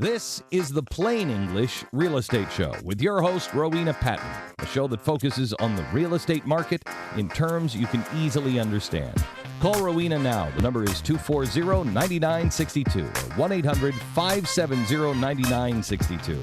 This is the Plain English Real Estate Show with your host, Rowena Patton, a show that focuses on the real estate market in terms you can easily understand. Call Rowena now. The number is 240-9962 or 1-800-570-9962.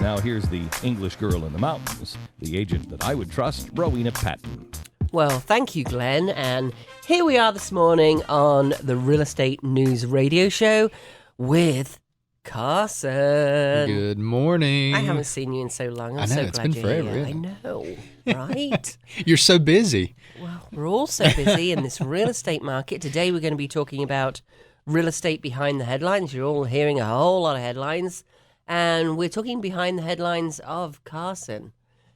Now here's the English girl in the mountains, the agent that I would trust, Rowena Patton. Well, thank you, Glenn. And here we are this morning on the Real Estate News Radio Show with Carson. Good morning. I haven't seen you in so long. I'm I know, so it's glad been you're forever, here. yeah. I know, right? You're so busy. Well, we're all so busy in this real estate market. Today we're going to be talking about real estate behind the headlines. You're all hearing a whole lot of headlines. And we're talking behind the headlines of Carson.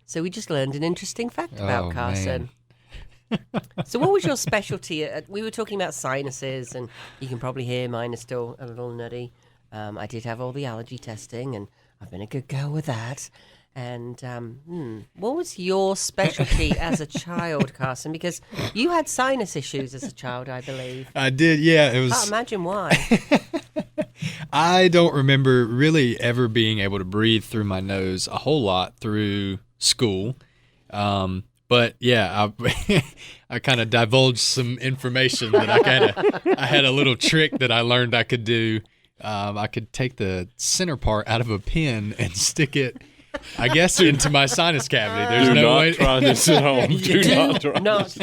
So we just learned an interesting fact about Carson. So what was your specialty? We were talking about sinuses, and you can probably hear mine is still a little nutty. I did have all the allergy testing, and I've been a good girl with that. And what was your specialty as a child, Carson? Because you had sinus issues as a child, I believe. I did, yeah. It was. Can't imagine why. I don't remember really ever being able to breathe through my nose a whole lot through school. But yeah, I kind of divulged some information that I had a little trick that I learned I could do. I could take the center part out of a pen and stick it, I guess, into my sinus cavity. There's Do no not way. try this at home. Do not try.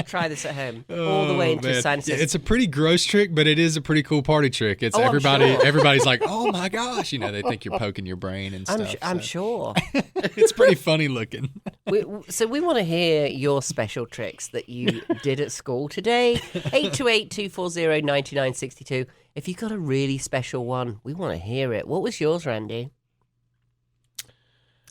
Try this at home. All the way into man. sinuses. It's a pretty gross trick, but it is a pretty cool party trick. It's I'm sure. Everybody's like, "Oh my gosh!" You know, they think you're poking your brain and stuff. I'm sure. It's pretty funny looking. So we want to hear your special tricks that you did at school today. 828-240-9962. If you got a really special one, we want to hear it. What was yours, Randy?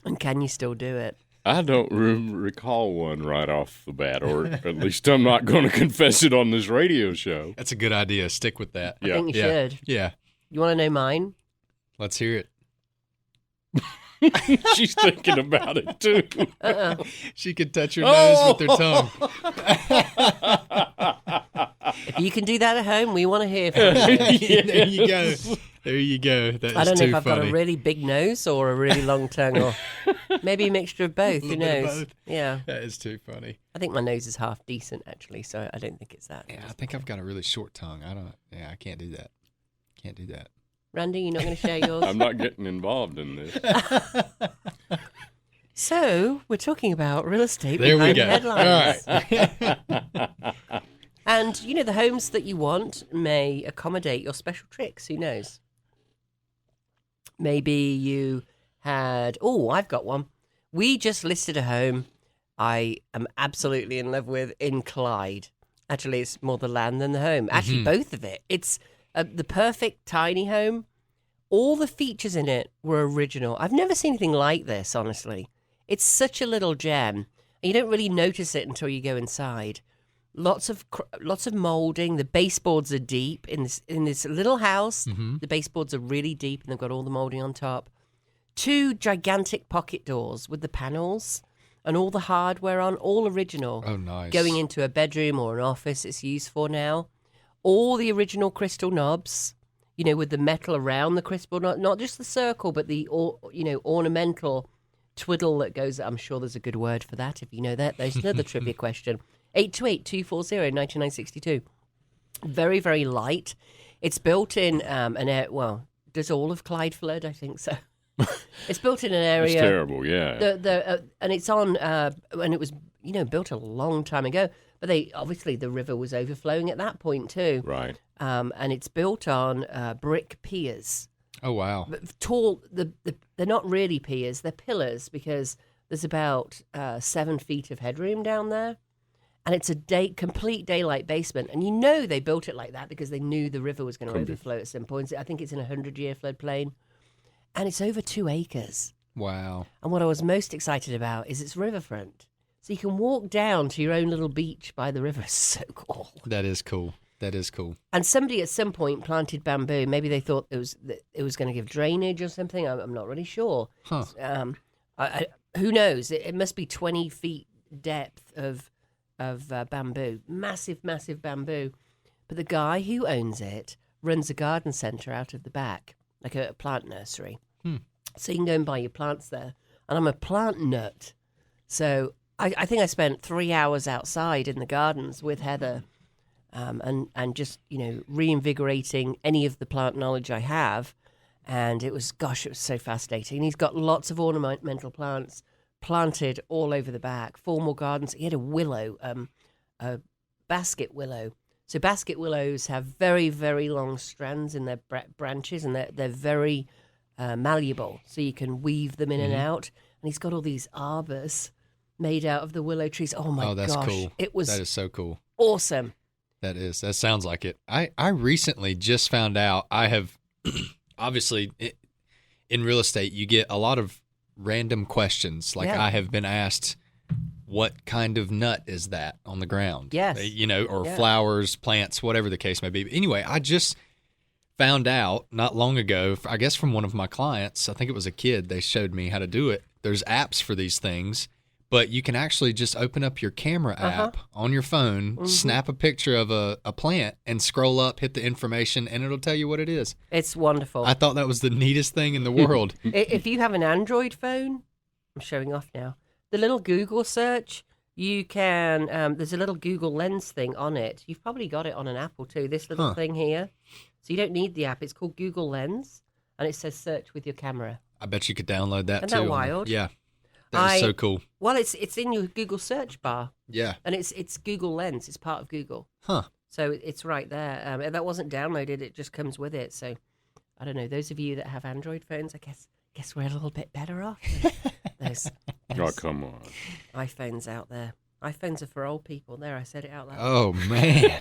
And can you still do it? I don't recall one right off the bat, or at least I'm not going to confess it on this radio show. That's a good idea. Stick with that. I think you should. Yeah. You want to know mine? Let's hear it. She's thinking about it, too. She could touch your nose with her tongue. If you can do that at home, we want to hear from you. There you go. There you go. That is I don't know too if I've funny. got a really big nose or a really long tongue, or maybe a mixture of both. Who little bit of knows? both. Yeah. That is too funny. I think my nose is half decent, actually, so I don't think it's that. Yeah, I think I've got a really short tongue. I can't do that. Can't do that. Randy, you're not going to share yours? I'm not getting involved in this. So, we're talking about real estate There we behind go. the headlines. All right. And, the homes that you want may accommodate your special tricks. Who knows? Maybe you had... Oh, I've got one. We just listed a home I am absolutely in love with in Clyde. Actually, it's more the land than the home. Actually, both of it. It's the perfect tiny home. All the features in it were original. I've never seen anything like this, honestly. It's such a little gem. And you don't really notice it until you go inside. Lots of molding. The baseboards are deep in this little house. Mm-hmm. The baseboards are really deep, and they've got all the molding on top. 2 gigantic pocket doors with the panels and all the hardware on, all original. Oh, nice. Going into a bedroom or an office it's used for now. All the original crystal knobs, with the metal around the crystal knob, not just the circle, but the ornamental twiddle that goes. I'm sure there's a good word for that if you know that. There's another trivia question. 828-240-9962. Very, very light. It's built in does all of Clyde flood? I think so. It's built in an area. It's terrible, yeah. And it's on, and it was, built a long time ago. But the river was overflowing at that point too. Right. And it's built on brick piers. Oh, wow. Tall. They're not really piers; they're pillars because there's about 7 feet of headroom down there. And it's a complete daylight basement. And they built it like that because they knew the river was going to overflow at some point. I think it's in a 100-year floodplain. And it's over 2 acres. Wow. And what I was most excited about is it's riverfront. So you can walk down to your own little beach by the river. It's so cool. That is cool. And somebody at some point planted bamboo. Maybe they thought it was going to give drainage or something. I'm not really sure. Huh. Who knows? It must be 20 feet depth of bamboo. Massive, massive bamboo. But the guy who owns it runs a garden centre out of the back, like a plant nursery. So you can go and buy your plants there. And I'm a plant nut. So I think I spent 3 hours outside in the gardens with Heather and just, reinvigorating any of the plant knowledge I have. And it was so fascinating. And he's got lots of ornamental plants planted all over the back, formal gardens. He had a willow, a basket willow. So basket willows have very, very long strands in their branches, and they're very malleable, so you can weave them in and out. And he's got all these arbors made out of the willow trees. Oh my that's gosh. cool. That is so cool. Awesome. That sounds like it. I recently just found out I have, obviously, in real estate, you get a lot of random questions. Like I have been asked, what kind of nut is that on the ground? Yes. Or flowers, plants, whatever the case may be. But anyway, I just found out not long ago, I guess from one of my clients, I think it was a kid, they showed me how to do it. There's apps for these things, but you can actually just open up your camera app on your phone, snap a picture of a plant, and scroll up, hit the information, and it'll tell you what it is. It's wonderful. I thought that was the neatest thing in the world. If you have an Android phone, I'm showing off now, the little Google search, you can, there's a little Google Lens thing on it. You've probably got it on an Apple too, this little thing here. So you don't need the app. It's called Google Lens, and it says search with your camera. I bet you could download that Isn't too. that wild? Yeah. That is so cool. Well, it's in your Google search bar. Yeah. And it's Google Lens. It's part of Google. Huh. So it's right there. That wasn't downloaded. It just comes with it. So I don't know. Those of you that have Android phones, I guess we're a little bit better off. There's Oh, come on. iPhones out there. iPhones are for old people. There, I said it out loud. Oh, man.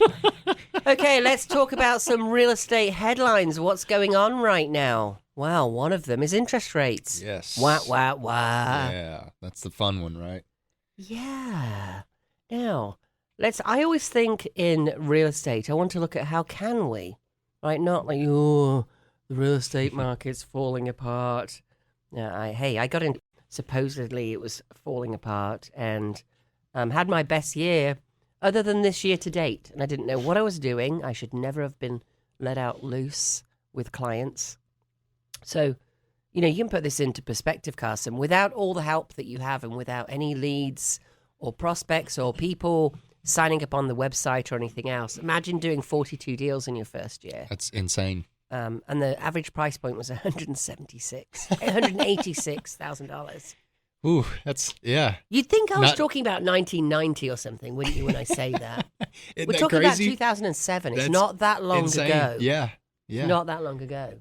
Okay, let's talk about some real estate headlines. What's going on right now? Well, one of them is interest rates. Yes. Wah, wah, wah. Yeah, that's the fun one, right? Yeah. Now, I always think in real estate, I want to look at how can we, right? Not like, the real estate market's falling apart. I got in, supposedly it was falling apart, and had my best year other than this year to date. And I didn't know what I was doing. I should never have been let out loose with clients. So, you can put this into perspective, Carson. Without all the help that you have and without any leads or prospects or people signing up on the website or anything else, imagine doing 42 deals in your first year. That's insane. And the average price point was $186,000. Ooh, that's, yeah. You'd think I was talking about 1990 or something, wouldn't you, when I say that? Isn't We're that talking crazy? about 2007. It's That's not that long insane. ago. Yeah. Not that long ago.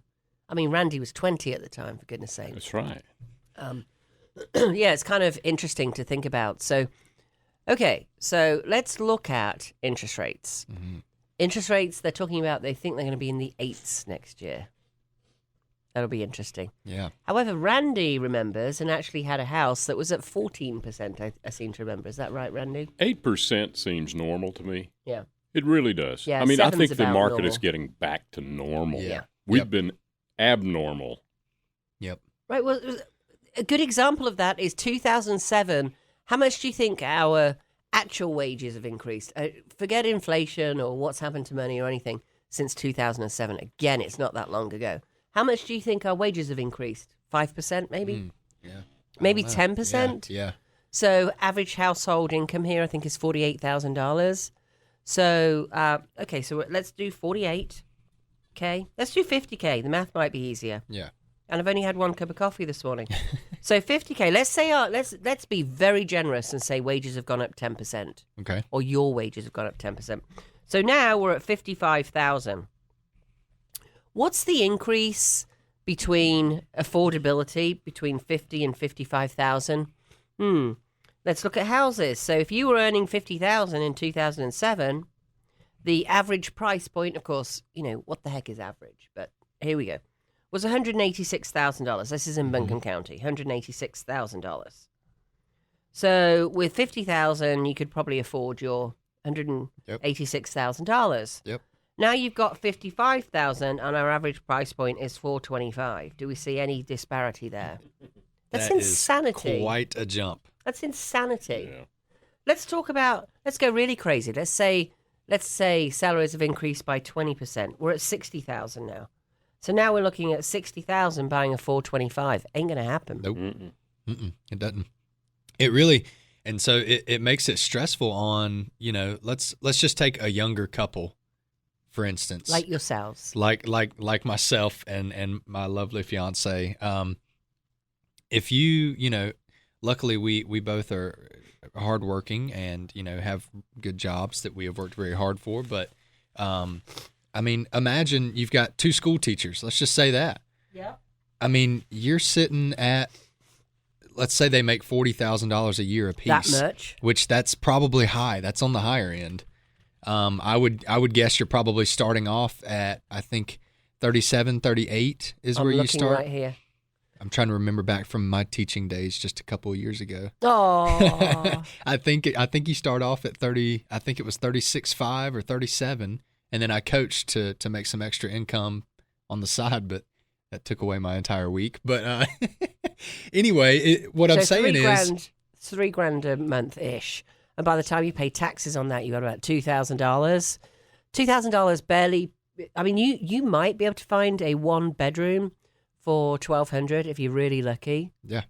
I mean, Randy was 20 at the time, for goodness sake. That's right. Yeah, it's kind of interesting to think about. So, okay, so let's look at interest rates. Mm-hmm. Interest rates, they think they're going to be in the 8s next year. That'll be interesting. Yeah. However, Randy remembers and actually had a house that was at 14%, I seem to remember. Is that right, Randy? 8% seems normal to me. Yeah. It really does. Yeah, I mean, I 7's think the about market normal. is getting back to normal. Yeah. We've been abnormal. Yep. Right, well, a good example of that is 2007. How much do you think our actual wages have increased? Forget inflation or what's happened to money or anything since 2007. Again, it's not that long ago. How much do you think our wages have increased? 5% maybe? Yeah. Maybe 10%? Yeah. So average household income here, I think, is $48,000. So, okay, so let's do 48. Okay. Let's do 50K. The math might be easier. Yeah. And I've only had 1 cup of coffee this morning. So 50K. Let's say let's be very generous and say wages have gone up 10%. Okay. Or your wages have gone up 10%. So now we're at 55,000. What's the increase between affordability between 50 and 55,000? Let's look at houses. So if you were earning 50,000 in 2007, the average price point, of course, what the heck is average? But here we go. Was $186,000. This is in Buncombe County, $186,000. So with 50,000, you could probably afford your $186,000. Yep. Now you've got 55,000, and our average price point is $425. Do we see any disparity there? That's insanity. Is quite a jump. That's insanity. Yeah. Let's go really crazy. Let's say salaries have increased by 20%. We're at 60,000 now. So now we're looking at 60,000 buying a 425. Ain't gonna happen. Nope. It doesn't. It really, and so it makes it stressful on, let's just take a younger couple, for instance. Like yourselves. Like myself and my lovely fiance. If you, luckily we both are hardworking and, have good jobs that we have worked very hard for. But, imagine you've got 2 school teachers. Let's just say that. Yeah. You're sitting at, let's say they make $40,000 a year apiece. That much? Which that's probably high. That's on the higher end. I would guess you're probably starting off at, I think, 37, 38 is where you start. I'm looking right here. I'm trying to remember back from my teaching days just a couple of years ago. Oh. I think you start off at 30. I think it was 36.5 or 37, and then I coached to make some extra income on the side, but that took away my entire week. But anyway, what I'm saying is $3,000 a month ish, and by the time you pay taxes on that, you got about $2,000. $2,000 barely. You might be able to find a 1-bedroom for $1,200 if you're really lucky. Yeah,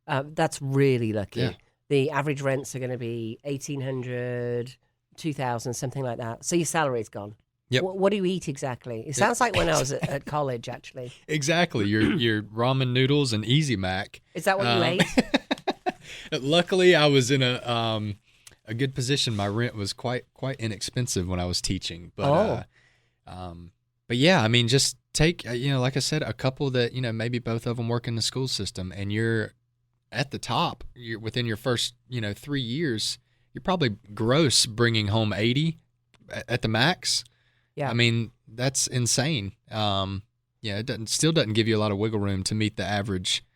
that's really lucky. Yeah. The average rents are going to be $1,800, $2,000, something like that. So your salary's gone. Yep. What do you eat exactly? It sounds like when I was at college, actually. Exactly. Your ramen noodles and Easy Mac. Is that what you ate? Luckily, I was in a good position. My rent was quite inexpensive when I was teaching. But but yeah, just take like I said, a couple that maybe both of them work in the school system, and you're at the top. You're within your first 3 years. You're probably gross bringing home 80 at the max. Yeah. That's insane. It still doesn't give you a lot of wiggle room to meet the average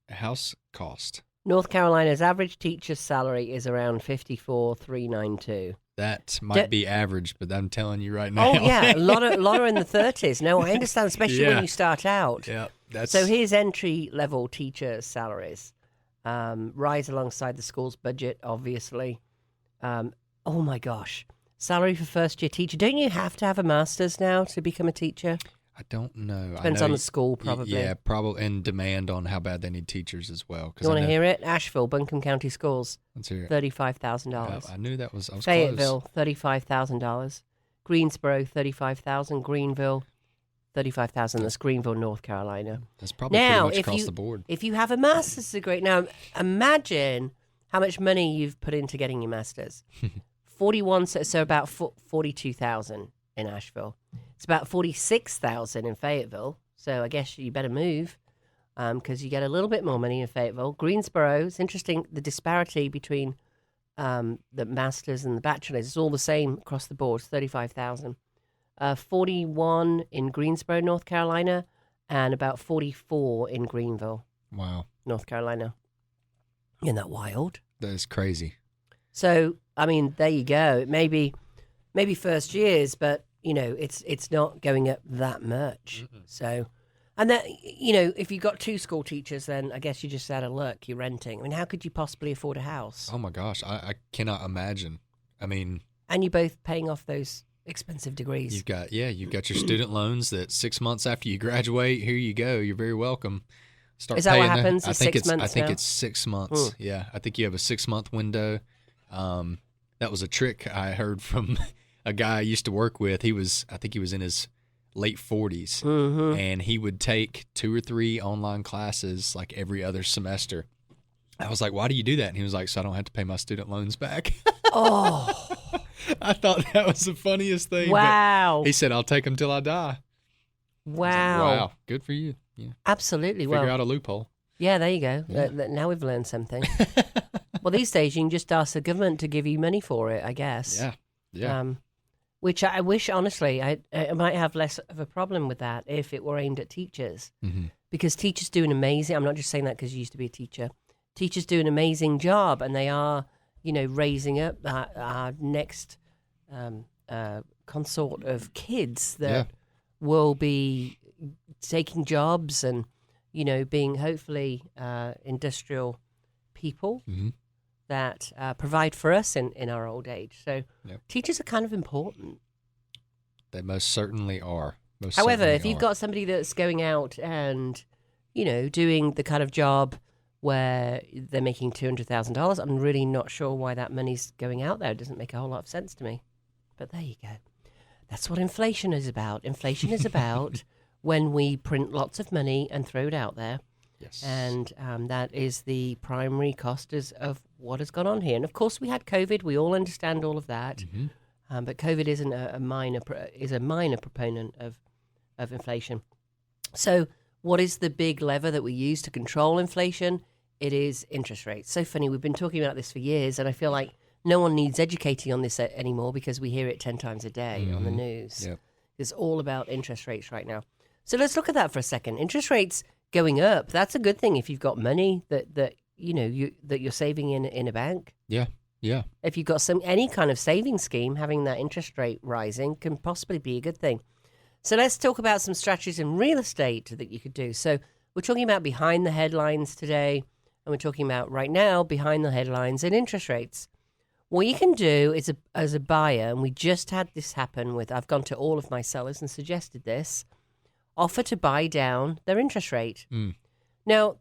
house cost. North Carolina's average teacher's salary is around $54,392. That might be average, but I'm telling you right now. Oh yeah, a lot are in the 30s. No, I understand, especially when you start out. Yeah, so here's entry level teacher salaries. Rise alongside the school's budget, obviously. Oh my gosh. Salary for first year teacher. Don't you have to have a master's now to become a teacher? I don't know. Depends on the school, probably. Yeah, probably, and demand on how bad they need teachers as well. You want to hear it? Asheville, Buncombe County Schools. Let's hear it. $35,000. I knew that was. I was Fayetteville, close. $35,000. Greensboro, $35,000. Greenville, $35,000. That's Greenville, North Carolina. That's probably now, pretty much across the board. If you have a master's degree, now imagine how much money you've put into getting your master's. 41, so about 42,000 in Asheville. It's about 46,000 in Fayetteville. So I guess you better move because you get a little bit more money in Fayetteville. Greensboro, it's interesting, the disparity between the masters and the bachelors is all the same across the board, 35,000. 41 in Greensboro, North Carolina, and about 44 in Greenville. Wow. North Carolina. Isn't that wild? That is crazy. So, there you go. Maybe first years, but, it's not going up that much. Mm-hmm. So, and that, if you've got 2 school teachers, then I guess you're just out of luck. You're renting. How could you possibly afford a house? Oh, my gosh. I cannot imagine. And you're both paying off those expensive degrees. You've got your student loans that 6 months after you graduate, here you go. You're very welcome. Is that what happens? I think 6 months I think now? it's 6 months. Yeah, I think you have a 6-month window. That was a trick I heard from a guy I used to work with. I think he was in his late 40s, and he would take 2 or 3 online classes like every other semester. I was like, "Why do you do that?" And he was like, "So I don't have to pay my student loans back." Oh, I thought that was the funniest thing. Wow. He said, "I'll take them till I die." Wow. Like, wow. Good for you. Yeah. Absolutely. Figure out a loophole. Yeah, there you go. Yeah. Now we've learned something. Well, these days you can just ask the government to give you money for it, I guess. Yeah. Yeah. Which I wish, honestly, I might have less of a problem with that if it were aimed at teachers. Mm-hmm. Because teachers do an amazing, I'm not just saying that because you used to be a teacher. Teachers do an amazing job, and they are, raising up our next consort of kids that will be taking jobs and, being hopefully industrial people that provide for us in our old age. So teachers are kind of important. They most certainly are. Most However, certainly if you've are. got somebody that's going out and, doing the kind of job where they're making $200,000, I'm really not sure why that money's going out there. It doesn't make a whole lot of sense to me. But there you go. That's what inflation is about. Inflation is about when we print lots of money and throw it out there. Yes. And that is the primary cost of what has gone on here. And of course, we had COVID. We all understand all of that. Mm-hmm. But COVID isn't a minor proponent of inflation. So, what is the big lever that we use to control inflation? It is interest rates. So funny. We've been talking about this for years, and I feel like no one needs educating on this anymore because we hear it 10 times a day on the news. Yep. It's all about interest rates right now. So let's look at that for a second. Interest rates going up. That's a good thing if you've got money that you're saving in a bank. Yeah. Yeah. If you've got any kind of saving scheme, having that interest rate rising can possibly be a good thing. So let's talk about some strategies in real estate that you could do. So we're talking about behind the headlines today, and we're talking about right now behind the headlines and interest rates. What you can do is, as a buyer, and we just had this happen with, I've gone to all of my sellers and suggested this, offer to buy down their interest rate. Now,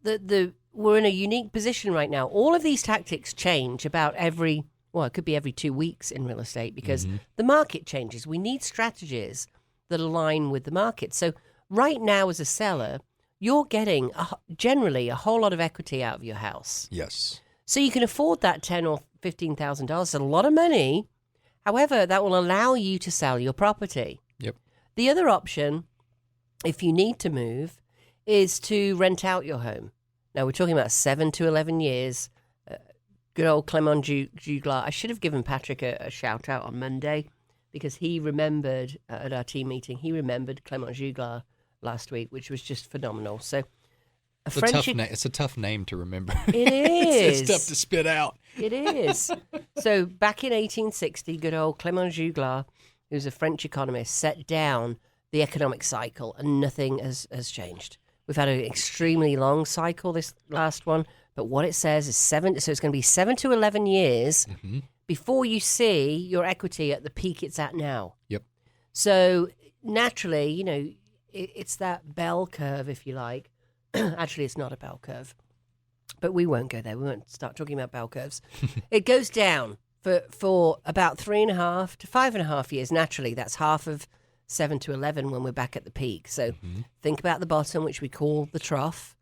we're in a unique position right now. All of these tactics change about it could be every 2 weeks in real estate because the market changes. We need strategies that align with the market. So right now as a seller, you're getting generally a whole lot of equity out of your house. Yes. So you can afford that $10,000 or $15,000. It's a lot of money. However, that will allow you to sell your property. Yep. The other option, if you need to move, is to rent out your home. Now, we're talking about 7 to 11 years. Good old Clement Juglar. I should have given Patrick a shout out on Monday because he remembered at our team meeting, he remembered Clement Juglar last week, which was just phenomenal. So, It's a tough name to remember. It is. It's tough to spit out. It is. So back in 1860, good old Clement Juglar, who's a French economist, set down the economic cycle, and nothing has changed. We've had an extremely long cycle, this last one, but what it says is so it's going to be 7 to 11 years before you see your equity at the peak it's at now. Yep. So naturally, it's that bell curve, if you like. Actually, it's not a bell curve, but we won't go there. We won't start talking about bell curves. It goes down for about 3.5 to 5.5 years. Naturally, that's half of 7 to 11 when we're back at the peak. So think about the bottom, which we call the trough.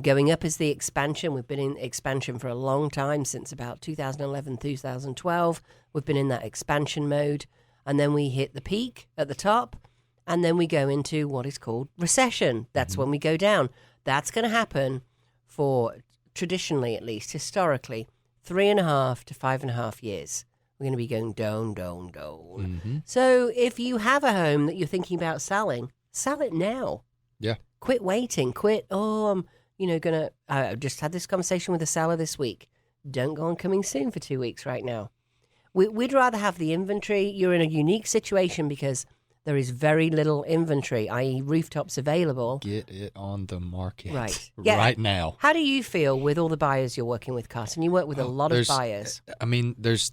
Going up is the expansion. We've been in expansion for a long time, since about 2011, 2012. We've been in that expansion mode. And then we hit the peak at the top. And then we go into what is called recession. That's when we go down. That's going to happen for, traditionally at least, historically, 3.5 to 5.5 years. We're going to be going down, down, down. So if you have a home that you're thinking about selling, sell it now. Yeah. Quit waiting. I just had this conversation with a seller this week. Don't go on coming soon for 2 weeks right now. We'd rather have the inventory. You're in a unique situation because there is very little inventory, i.e. rooftops available. Get it on the market Yeah. now. How do you feel with all the buyers you're working with, Carson? You work with a lot of buyers. I mean, there's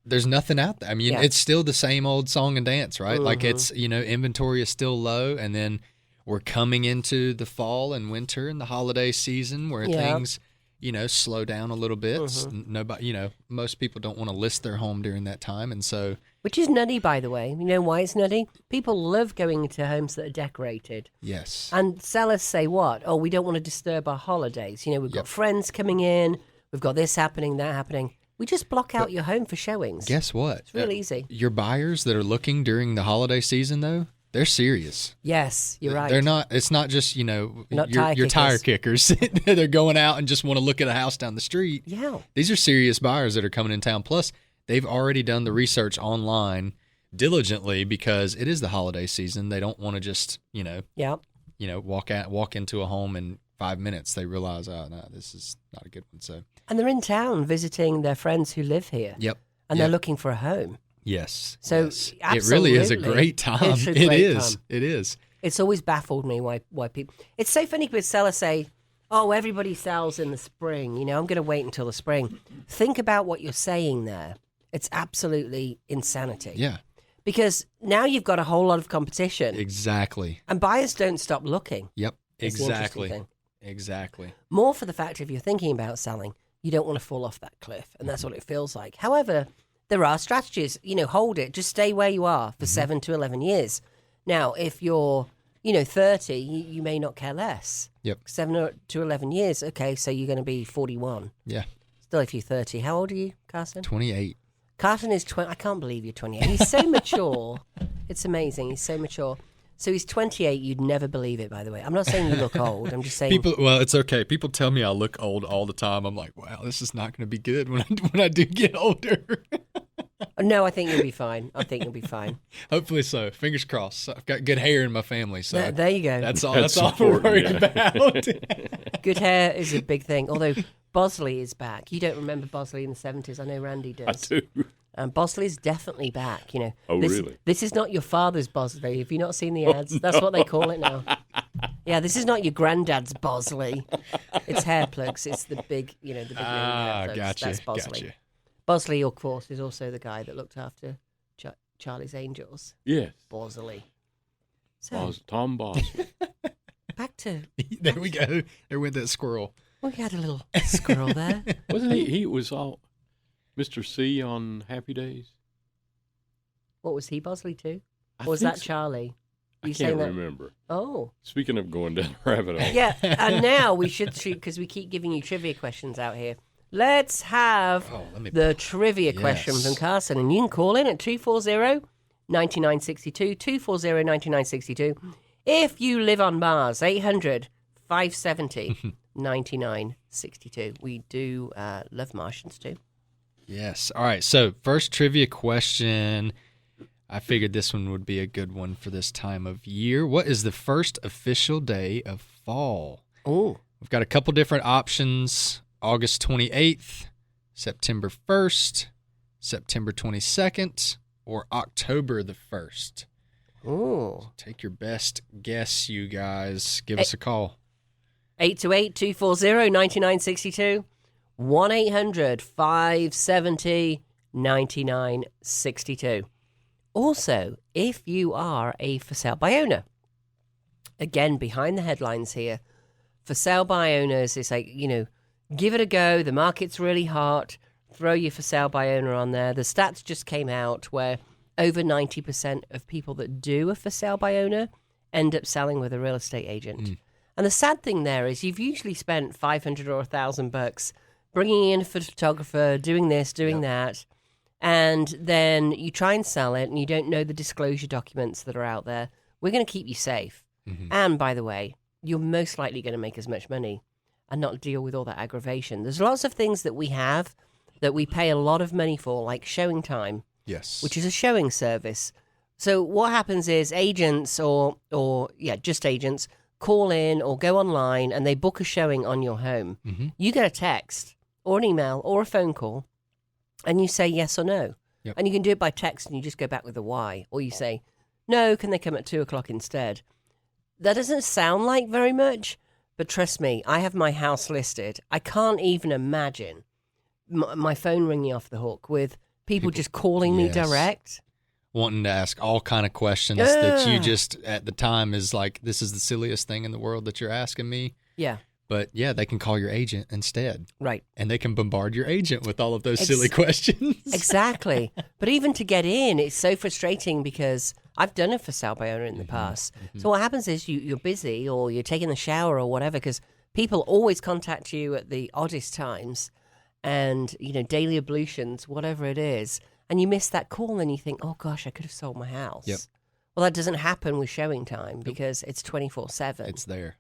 nothing out there. I mean, Yeah. it's still the same old song and dance, right? Like it's, inventory is still low, and then we're coming into the fall and winter and the holiday season where things, slow down a little bit. Nobody, most people don't want to list their home during that time, and so. Which is nutty, by the way. You know why it's nutty? People love going into homes that are decorated. Yes. And sellers say what? Oh, we don't want to disturb our holidays. We've got friends coming in. We've got this happening, that happening. We just block out your home for showings. Guess what? It's real easy. Your buyers that are looking during the holiday season, though, they're serious. Yes, you're right. They're not. It's not just your tire kickers. They're going out and just want to look at a house down the street. Yeah. These are serious buyers that are coming in town. Plus, they've already done the research online diligently because it is the holiday season. They don't want to just walk into a home in 5 minutes. They realize, oh no, this is not a good one. So. And they're in town visiting their friends who live here. Yep. And they're looking for a home. Yes. So yes. It really is a great time. It's a great time. It is. It's always baffled me why people. It's so funny because sellers say, "Oh, everybody sells in the spring. I'm going to wait until the spring." Think about what you're saying there. It's absolutely insanity. Yeah. Because now you've got a whole lot of competition. Exactly. And buyers don't stop looking. Yep. It's the interesting Exactly. thing. Exactly. More for the fact if you're thinking about selling, you don't want to fall off that cliff. And that's what it feels like. However, there are strategies. Hold it. Just stay where you are for 7 to 11 years. Now, if you're, 30, you may not care less. Yep. 7 to 11 years. Okay, so you're going to be 41. Yeah. Still, if you're 30. How old are you, Carson? 28. Carson is 20. I can't believe you're 28. He's so mature. It's amazing. He's so mature. So he's 28. You'd never believe it, by the way. I'm not saying you look old. I'm just saying. Well, it's okay. People tell me I look old all the time. I'm like, wow, this is not going to be good when I do get older. No, I think you'll be fine. Hopefully so. Fingers crossed. I've got good hair in my family, so There you go. that's all. That's That's all we're important, worried about. Good hair is a big thing. Although Bosley is back. You don't remember Bosley in the 70s. I know Randy I does. do. Bosley's definitely back. Oh, this, really? This is not your father's Bosley. Have you not seen the ads? That's what they call it now. Yeah, this is not your granddad's Bosley. It's hair plugs. It's the big, the big hair plugs. Gotcha. That's Bosley. Gotcha. Bosley, of course, is also the guy that looked after Charlie's Angels. Yes. Bosley. So, Tom Bosley. back to... There we go. There went that squirrel. We had a little squirrel there. Wasn't he? He was all Mr. C on Happy Days. What was he, Bosley too? I Or was think that so. Charlie? I You can't saying that? remember. Oh. Speaking of going down a rabbit hole. Yeah, and now we should shoot, because we keep giving you trivia questions out here. Let's have the trivia question from Carson. And you can call in at 240-9962, 240-9962. If you live on Mars, 800-570-9962. We do love Martians too. Yes. All right. So, first trivia question. I figured this one would be a good one for this time of year. What is the first official day of fall? Oh. We've got a couple different options. August 28th, September 1st, September 22nd, or October the 1st. Oh. Take your best guess, you guys. Give us a call. 828-240-9962, 1-800-570-9962. Also, if you are a for sale by owner, again, behind the headlines here, for sale by owners, it's like, give it a go. The market's really hot. Throw your for sale by owner on there. The stats just came out where over 90% of people that do a for sale by owner end up selling with a real estate agent. And the sad thing there is you've usually spent $500 or $1,000 bringing in a photographer, doing this, doing that, and then you try and sell it and you don't know the disclosure documents that are out there. We're going to keep you safe. And by the way, you're most likely going to make as much money and not deal with all that aggravation. There's lots of things that we have that we pay a lot of money for, like showing time, Yes. which is a showing service. So what happens is agents or just agents call in or go online and they book a showing on your home. You get a text or an email or a phone call and you say yes or no. Yep. And you can do it by text and you just go back with a why. Or you say, no, can they come at 2:00 instead? That doesn't sound like very much, but trust me, I have my house listed. I can't even imagine my phone ringing off the hook with people just calling me direct. Wanting to ask all kind of questions that you just, at the time, is like, this is the silliest thing in the world that you're asking me. Yeah. But, yeah, they can call your agent instead. Right. And they can bombard your agent with all of those silly questions. Exactly. But even to get in, it's so frustrating because I've done it for sale by owner in the past. So what happens is you're busy or you're taking the shower or whatever because people always contact you at the oddest times and, daily ablutions, whatever it is. And you miss that call and you think, oh, gosh, I could have sold my house. Yep. Well, that doesn't happen with showing time because it's 24/7. It's there.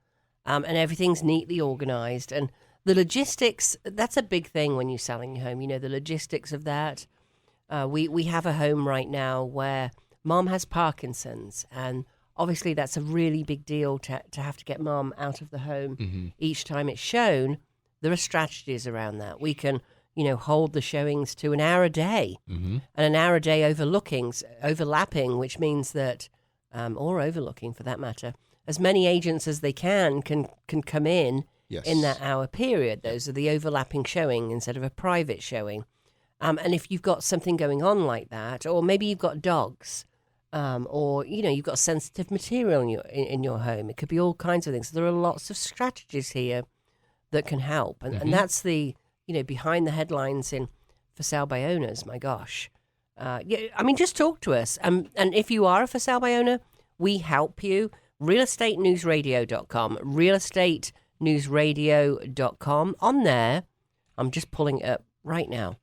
And everything's neatly organized. And the logistics, that's a big thing when you're selling your home. The logistics of that. We have a home right now where Mom has Parkinson's. And obviously that's a really big deal to have to get Mom out of the home each time it's shown. There are strategies around that. We can, hold the showings to an hour a day. And an hour a day overlapping, which means that, or overlooking for that matter, as many agents as they can come in that hour period. Those are the overlapping showing instead of a private showing. And if you've got something going on like that, or maybe you've got dogs, or you've got sensitive material in your home. It could be all kinds of things. There are lots of strategies here that can help, and that's the behind the headlines in for sale by owners. My gosh, just talk to us. And if you are a for sale by owner, we help you. realestatenewsradio.com, realestatenewsradio.com. On there, I'm just pulling it up right now.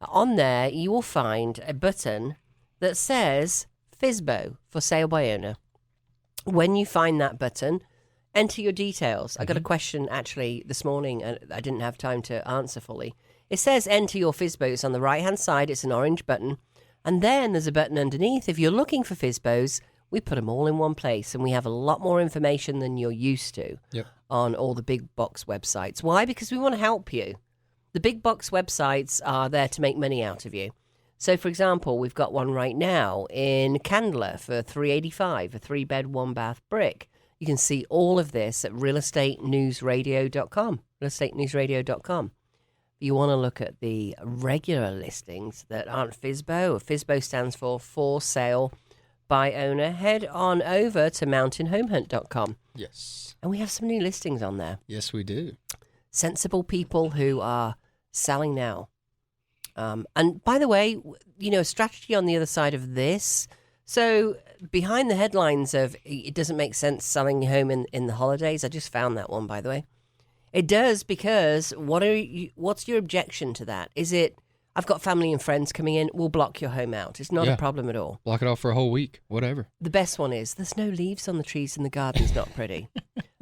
On there, you will find a button that says FSBO, for sale by owner. When you find that button, enter your details. I got a question actually this morning, and I didn't have time to answer fully. It says enter your FSBOs on the right-hand side. It's an orange button. And then there's a button underneath. If you're looking for FSBOs, we put them all in one place, and we have a lot more information than you're used to on all the big box websites. Why? Because we want to help you. The big box websites are there to make money out of you. So, for example, we've got one right now in Candler for $385, a 3-bed, 1-bath brick. You can see all of this at realestatenewsradio.com, realestatenewsradio.com. If you want to look at the regular listings that aren't FSBO, FSBO stands for sale by owner, head on over to mountainhomehunt.com. Yes. And we have some new listings on there. Yes, we do. Sensible people who are selling now. And by the way, a strategy on the other side of this. So behind the headlines of it doesn't make sense selling your home in the holidays. I just found that one, by the way. It does, because what's your objection to that? Is it, I've got family and friends coming in, we'll block your home out. It's not a problem at all. Block it off for a whole week, whatever. The best one is, there's no leaves on the trees and the garden's not pretty.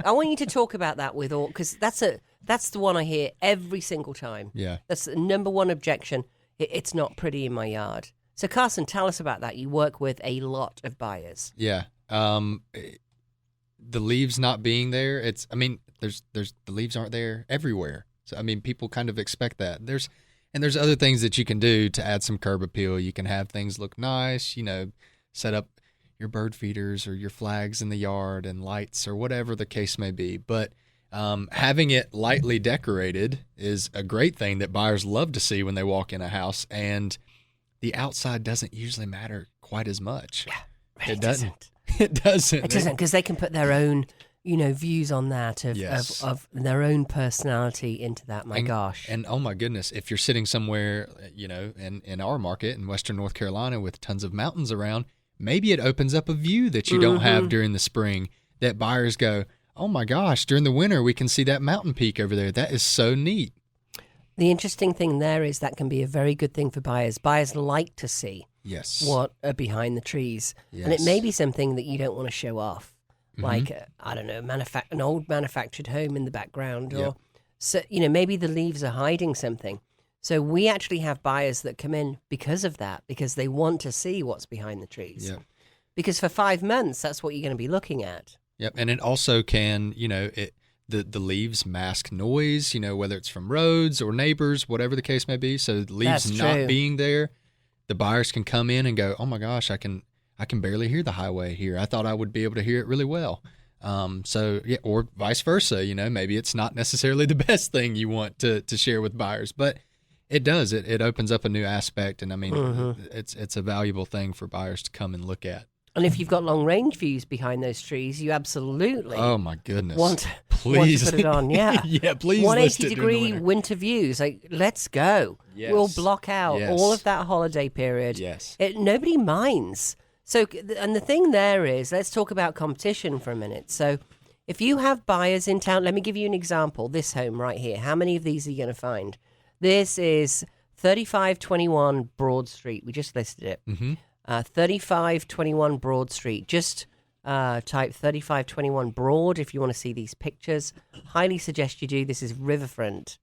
I want you to talk about that with all, because that's the one I hear every single time. Yeah. That's the number one objection. It's not pretty in my yard. So Carson, tell us about that. You work with a lot of buyers. Yeah. The leaves not being there, there's the leaves aren't there everywhere. So, people kind of expect that. There's other things that you can do to add some curb appeal. You can have things look nice, set up your bird feeders or your flags in the yard and lights or whatever the case may be. But having it lightly decorated is a great thing that buyers love to see when they walk in a house. And the outside doesn't usually matter quite as much. Yeah, it doesn't. It doesn't. It doesn't, because they can put their own, views on that of their own personality into that. My gosh. And oh my goodness, if you're sitting somewhere, in our market in Western North Carolina with tons of mountains around, maybe it opens up a view that you don't have during the spring that buyers go, oh my gosh, during the winter we can see that mountain peak over there. That is so neat. The interesting thing there is that can be a very good thing for buyers. Buyers like to see what are behind the trees. Yes. And it may be something that you don't want to show off. Like, I don't know, an old manufactured home in the background. Or, so, maybe the leaves are hiding something. So we actually have buyers that come in because of that, because they want to see what's behind the trees. Yep. Because for 5 months, that's what you're going to be looking at. Yep, and it also can, the leaves mask noise, whether it's from roads or neighbors, whatever the case may be. So the leaves not being there, the buyers can come in and go, oh my gosh, I can barely hear the highway here. I thought I would be able to hear it really well. Or vice versa, maybe it's not necessarily the best thing you want to share with buyers, but it does. It opens up a new aspect, and it's a valuable thing for buyers to come and look at. And if you've got long range views behind those trees, you absolutely want to put it on. Yeah, yeah, please. 180-degree winter views. Like, let's go. Yes. We'll block out all of that holiday period. Yes, nobody minds. So, and the thing there is, let's talk about competition for a minute. So, if you have buyers in town, let me give you an example. This home right here. How many of these are you going to find? This is 3521 Broad Street. We just listed it. 3521 Broad Street. Just type 3521 Broad if you want to see these pictures. Highly suggest you do. This is riverfront.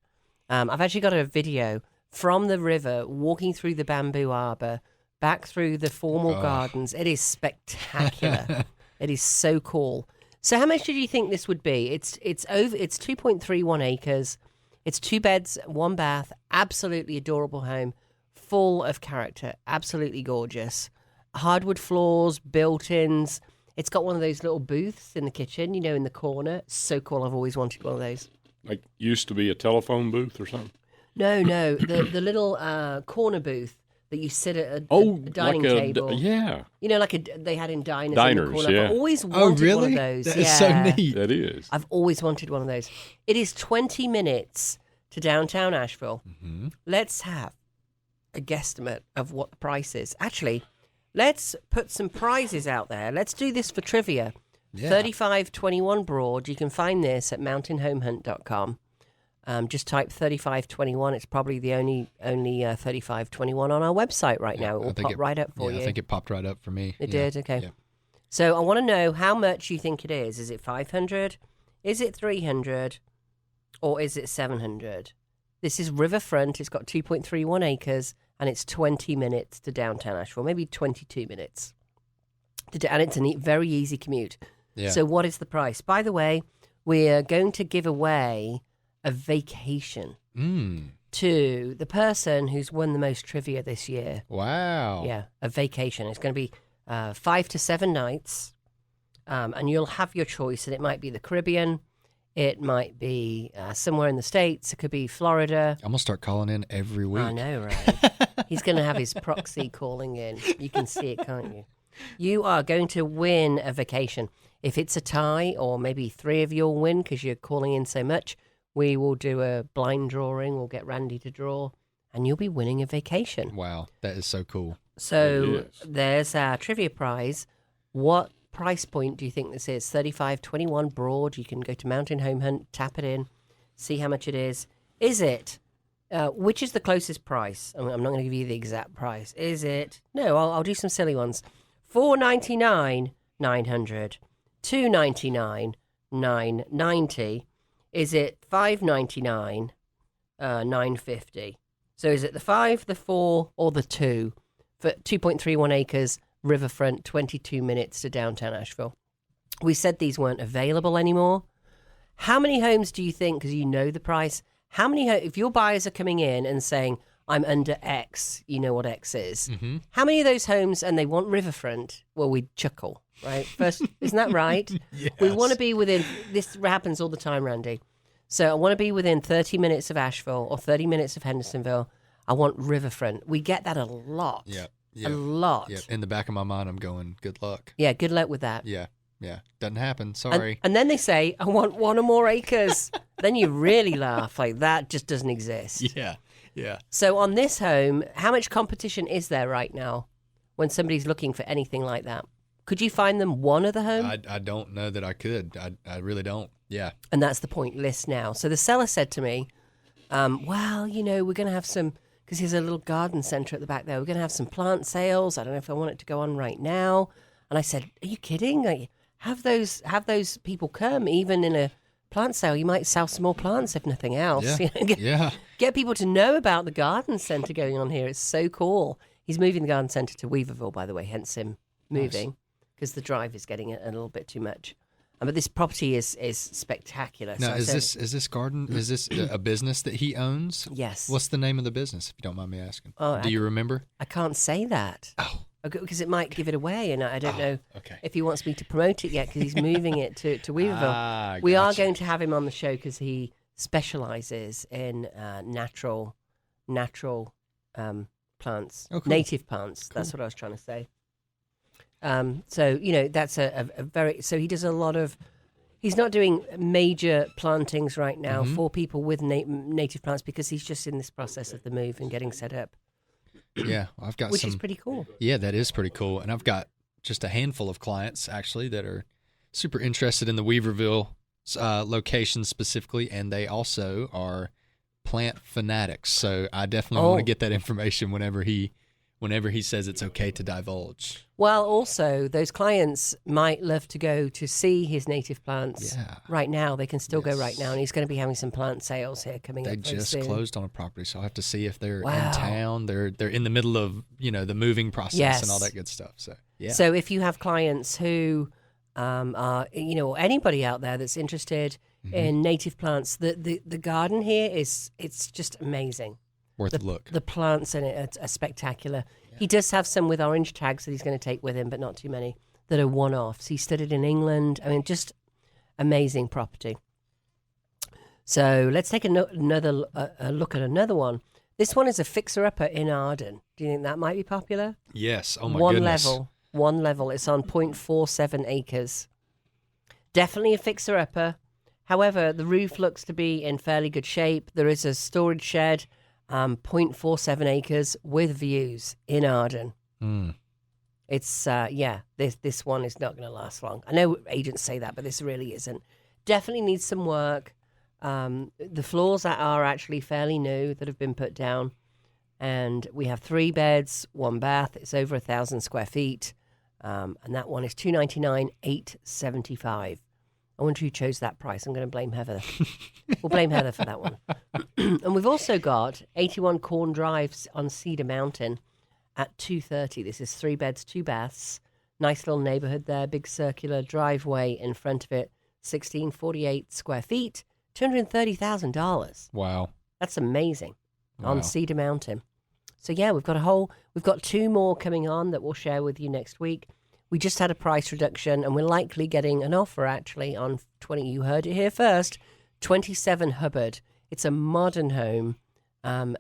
I've actually got a video from the river, walking through the bamboo arbor, back through the formal gardens. It is spectacular. It is so cool. So how much did you think this would be? It's 2.31 acres. It's 2 beds, 1 bath, absolutely adorable home, full of character, absolutely gorgeous. Hardwood floors, built-ins. It's got one of those little booths in the kitchen, in the corner. So cool. I've always wanted one of those. Like used to be a telephone booth or something? No, the little corner booth that you sit at a like dining table. Yeah. You know, like they had in diners. Diners, in the corner. yeah. I've always wanted one of those. That is so neat. That is. I've always wanted one of those. It is 20 minutes to downtown Asheville. Mm-hmm. Let's have a guesstimate of what the price is. Actually, let's put some prizes out there. Let's do this for trivia. Yeah. 3521 Broad. You can find this at mountainhomehunt.com. Just type 3521. It's probably the only 3521 on our website right now. It will pop right up for you. I think it popped right up for me. It did? Okay. Yeah. So I want to know how much you think it is. Is it 500? Is it 300? Or is it 700? This is riverfront. It's got 2.31 acres, and it's 20 minutes to downtown Asheville, maybe 22 minutes. And it's a very easy commute. Yeah. So what is the price? By the way, we're going to give away a vacation to the person who's won the most trivia this year. Wow. Yeah, a vacation. It's going to be 5 to 7 nights, and you'll have your choice, and it might be the Caribbean. It might be somewhere in the States. It could be Florida. I'm going to start calling in every week. I know, right? He's going to have his proxy calling in. You can see it, can't you? You are going to win a vacation. If it's a tie, or maybe 3 of you will win because you're calling in so much, we will do a blind drawing. We'll get Randy to draw, and you'll be winning a vacation. Wow, that is so cool. So there's our trivia prize. What price point do you think this is? 3521 Broad. You can go to Mountain Home Hunt, tap it in, see how much it is. Is it? Which is the closest price? I'm not going to give you the exact price. Is it? No, I'll do some silly ones. $499, $900. $299, $990. Is it $599, $950? So is it the 5, the 4, or the 2 for 2.31 acres, riverfront, 22 minutes to downtown Asheville? We said these weren't available anymore. How many homes do you think, because you know the price, how many, if your buyers are coming in and saying, I'm under X, you know what X is, how many of those homes, and they want riverfront, well, we chuckle, right? First, isn't that right? Yes. We want to be within, this happens all the time, Randy. So I want to be within 30 minutes of Asheville or 30 minutes of Hendersonville. I want riverfront. We get that a lot. Yeah. A lot. Yeah. In the back of my mind, I'm going, good luck. Yeah, good luck with that. Yeah. Doesn't happen. Sorry. And then they say, I want 1 or more acres. Then you really laugh. Like, that just doesn't exist. Yeah. So on this home, how much competition is there right now when somebody's looking for anything like that? Could you find them one other home? I don't know that I could. I really don't. Yeah. And that's the point list now. So the seller said to me, well, you know, we're going to have some, because there's a little garden center at the back there. We're going to have some plant sales. I don't know if I want it to go on right now. And I said, are you kidding? Like, have those people come, even in a plant sale. You might sell some more plants, if nothing else. Yeah. You know, get people to know about the garden center going on here. It's so cool. He's moving the garden center to Weaverville, by the way, hence him moving, because the drive is getting a little bit too much. But this property is spectacular. Now, is this garden? Is this a business that he owns? Yes. What's the name of the business, if you don't mind me asking? Oh, Do you remember? I can't say that. Oh. Because it might give it away, and I don't know okay. if he wants me to promote it yet, because he's moving it to Weaverville. We are going to have him on the show because he specializes in natural plants, Oh, cool. native plants. Cool. That's what I was trying to say. So, you know, that's a very, so he does a lot of, he's not doing major plantings right now for people with native plants, because he's just in this process of the move and getting set up. Yeah, I've got Which is pretty cool. Yeah, that is pretty cool. And I've got just a handful of clients, actually, that are super interested in the Weaverville location specifically, and they also are plant fanatics. So I definitely want to get that information whenever he says it's okay to divulge. Well, also, those clients might love to go to see his native plants right now. They can still go right now, and he's going to be having some plant sales here coming up. They just closed on a proproperty, so I'll have to see if they're in town. They're in the middle of, you know, the moving process and all that good stuff. So, yeah. So if you have clients who are, you know, anybody out there that's interested in native plants, the garden here it's just amazing. Worth a look. The plants in it are spectacular. Yeah. He does have some with orange tags that he's going to take with him, but not too many, that are one-offs. He studied in England. I mean, just amazing property. So let's take another look at another one. This one is a fixer-upper in Arden. Do you think that might be popular? Yes. Oh, my One goodness. One level. It's on 0.47 acres. Definitely a fixer-upper. However, the roof looks to be in fairly good shape. There is a storage shed, 0.47 acres with views in Arden. It's, this one is not going to last long. I know agents say that, but this really isn't. Definitely needs some work. The floors are actually fairly new that have been put down. And we have 3 beds, 1 bath. It's over 1,000 square feet. And that one is $299,875. I wonder who chose that price. I'm going to blame Heather. We'll blame Heather for that one. And we've also got 81 Corn Drive on Cedar Mountain at $230,000. This is 3 beds, 2 baths. Nice little neighborhood there. Big circular driveway in front of it. 1,648 square feet. $230,000. Wow. That's amazing. Wow. On Cedar Mountain. So yeah, we've got 2 more coming on that we'll share with you next week. We just had a price reduction, and we're likely getting an offer actually on 20. You heard it here first. 27 Hubbard. It's a modern home.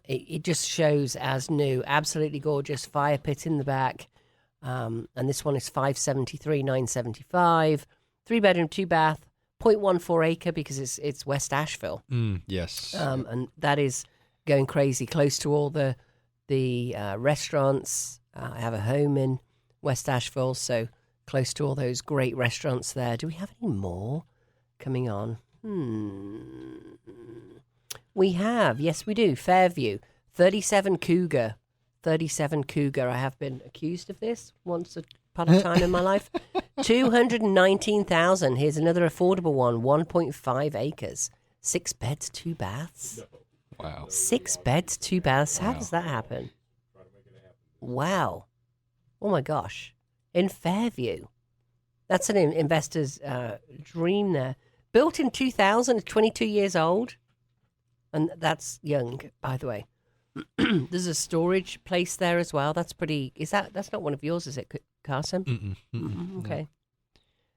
It just shows as new. Absolutely gorgeous. Fire pit in the back. And this one is $573,975. 3 bedroom, 2 bath, 0.14 acre because it's West Asheville. Yes. And that is going crazy. Close to all the restaurants. I have a home in West Asheville, so close to all those great restaurants there. Do we have any more coming on? We have. Yes, we do. Fairview. 37 Cougar. 37 Cougar. I have been accused of this once upon a time in my life. $219,000. Here's another affordable one. 1.5 acres. 6 beds, 2 baths. Wow. 6 beds, 2 baths. How does that happen? Wow. Oh, my gosh. In Fairview. That's an investor's dream there. Built in 2000, 22 years old. And that's young, by the way. There's a storage place there as well. That's pretty... That's not one of yours, is it, Carson? Okay. No.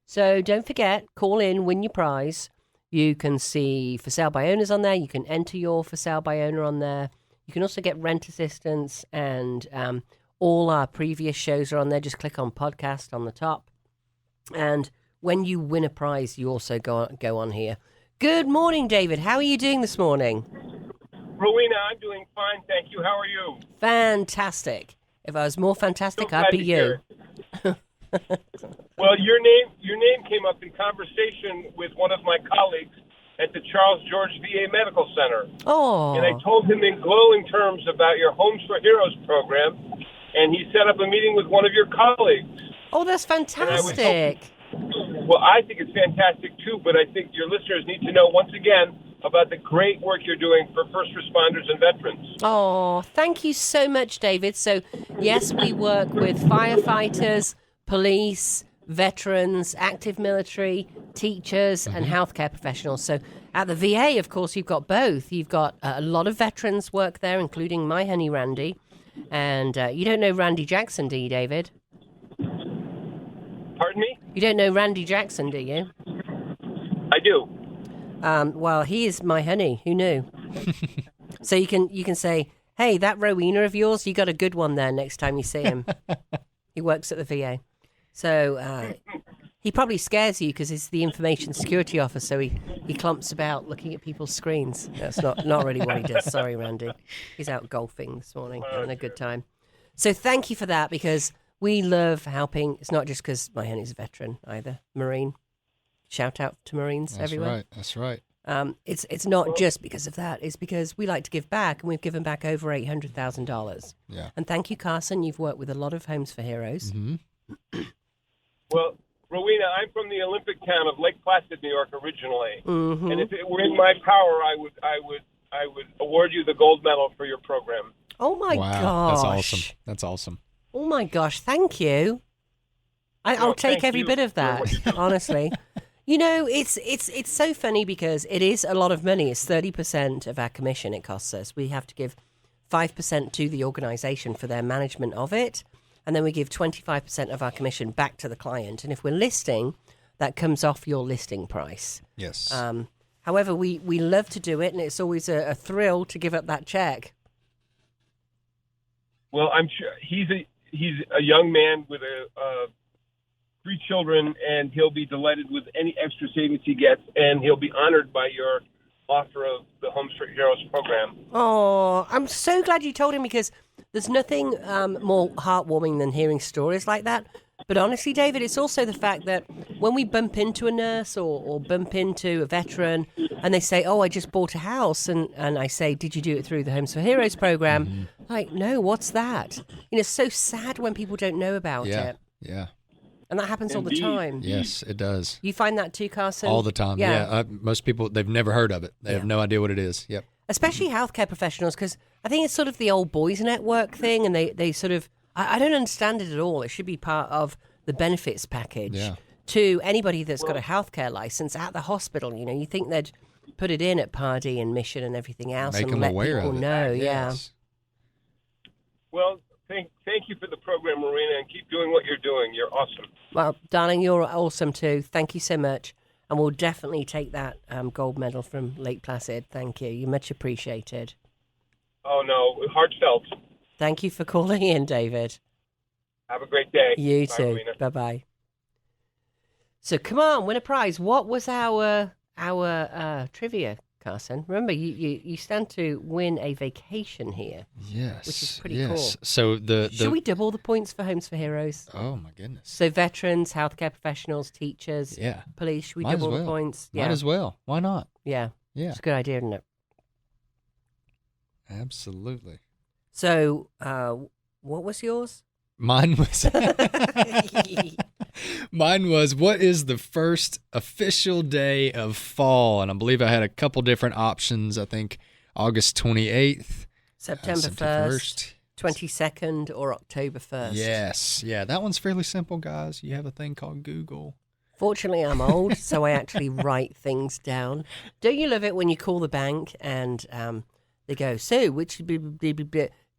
So don't forget, call in, win your prize. You can see for sale by owners on there. You can enter your for sale by owner on there. You can also get rent assistance, and all our previous shows are on there. Just click on podcast on the top. And when you win a prize, you also go on here. Good morning, David. How are you doing this morning? Rowena, I'm doing fine, thank you. How are you? Fantastic. If I was more fantastic, I'd be you. Well, your name came up in conversation with one of my colleagues at the Charles George VA Medical Center. Oh. And I told him in glowing terms about your Homes for Heroes program, and he set up a meeting with one of your colleagues. Oh, that's fantastic. Well, I think it's fantastic, too, but I think your listeners need to know, once again, about the great work you're doing for first responders and veterans. Oh, thank you so much, David. So, yes, we work with firefighters, police, veterans, active military, teachers, and healthcare professionals. So at the VA, of course, you've got both. You've got a lot of veterans work there, including my honey, Randy. And you don't know Randy Jackson, do you, David? Pardon me? You don't know Randy Jackson, do you? I do. Well, he is my honey. Who knew? So you can say, hey, that Rowena of yours, you got a good one there next time you see him. He works at the VA. So he probably scares you because he's the information security officer. So he clumps about looking at people's screens. That's not really what he does. Sorry, Randy. He's out golfing this morning, having a good time. So thank you for that, because we love helping. It's not just because my honey's a veteran either. Marine. Shout out to Marines everywhere. That's right. It's not just because of that. It's because we like to give back, and we've given back over $800,000. Yeah. And thank you, Carson. You've worked with a lot of Homes for Heroes. Mm-hmm. Well, Rowena, I'm from the Olympic town of Lake Placid, New York, originally. Mm-hmm. And if it were in my power, I would award you the gold medal for your program. Oh my gosh! That's awesome. Oh my gosh! Thank you. I'll take every bit of that. Honestly. You know, it's so funny because it is a lot of money. It's 30% of our commission it costs us. We have to give 5% to the organization for their management of it, and then we give 25% of our commission back to the client. And if we're listing, that comes off your listing price. Yes. However, we love to do it, and it's always a thrill to give up that check. Well, I'm sure he's a young man with 3 children, and he'll be delighted with any extra savings he gets, and he'll be honored by your offer of the Homes for Heroes program. Oh, I'm so glad you told him, because there's nothing more heartwarming than hearing stories like that. But honestly, David, it's also the fact that when we bump into a nurse or bump into a veteran and they say, oh, I just bought a house, and I say, did you do it through the Homes for Heroes program? Mm-hmm. Like, no, what's that? It's so sad when people don't know about it. Yeah. And that happens all the time. Yes, it does. You find that too, Carson? All the time. Yeah. Most people, they've never heard of it. They have no idea what it is. Yep. Especially healthcare professionals, because I think it's sort of the old boys network thing, and they sort of, I don't understand it at all. It should be part of the benefits package to anybody that's got a healthcare license at the hospital. You think they'd put it in at Pardee and Mission and everything else, Make and them let aware people of it. know. Yes. Well, thank you for the program, Rowena, and keep doing what you're doing. You're awesome. Well, darling, you're awesome too. Thank you so much. And we'll definitely take that gold medal from Lake Placid. Thank you. You're much appreciated. Oh, no, heartfelt. Thank you for calling in, David. Have a great day. You Bye, too. Rowena. Bye-bye. So come on, win a prize. What was our trivia, Carson? Remember, you stand to win a vacation here. Yes. Which is pretty cool. So Should we double the points for Homes for Heroes? Oh my goodness. So veterans, healthcare professionals, teachers, police, should we Might as double the well. points? Might as well. Why not? Yeah. Yeah. It's a good idea, isn't it? Absolutely. So, what was yours? Mine was what is the first official day of fall? And I believe I had a couple different options. I think August 28th, September 1st, 22nd, or October 1st. Yes. Yeah, that one's fairly simple, guys. You have a thing called Google. Fortunately, I'm old, so I actually write things down. Don't you love it when you call the bank and they go, so, which would be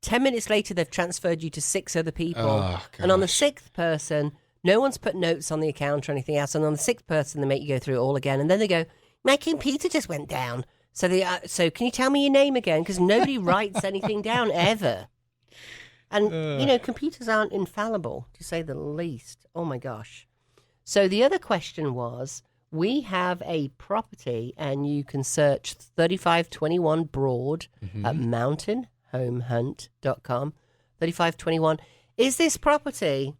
10 minutes later, they've transferred you to 6 other people. Oh, and on the 6th person, no one's put notes on the account or anything else. And on the 6th person, they make you go through it all again. And then they go, my computer just went down. So so can you tell me your name again? Because nobody writes anything down ever. And, computers aren't infallible, to say the least. Oh, my gosh. So the other question was, we have a property, and you can search 3521 Broad at mountainhomehunt.com. 3521. Is this property